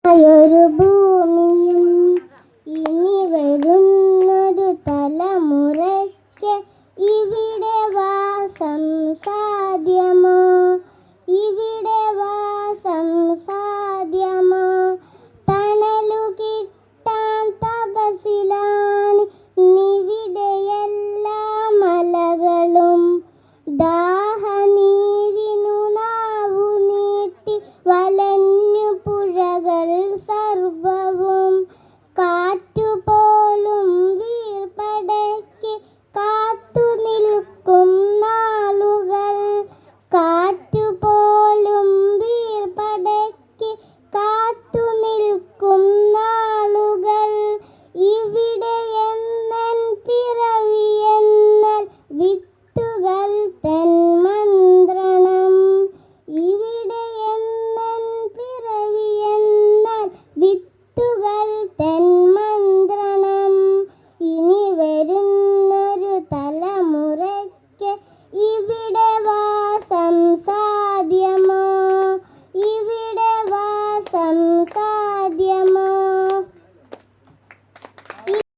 ഒരു ഭൂമിയും ഇനി വരുന്നൊരു തലമുറയ്ക്ക് ഇവിടെ വാസം സാധ്യമോ? ഇവിടെ വാസം സാധ്യമോ? തണലു കിട്ടാൻ തപസിലാണ് നിവിടെയെല്ലാ മലകളും. ദാഹനീരിനു നാവു നീട്ടി വലഞ്ഞു പുഴകൾ സർവവും. കാറ്റുപോലും വീർപ്പടയ്ക്ക് കാത്തു നിൽക്കും നാളുകൾ. കാറ്റുപോലും വീർപ്പടയ്ക്ക് കാത്തു നിൽക്കും നാളുകൾ. ഇവിടെ എന്നൻ പിറവിയെന്നാൽ വിത്തുകൾ തൻ മന്ത്രണം. ഇവിടെ എന്നൻ പിറവിയെന്നാൽ വിത്തുകൾ തൻ മന്ത്രണം. ഇനി വരുന്നൊരു തലമുറയ്ക്ക് ഇവിടെ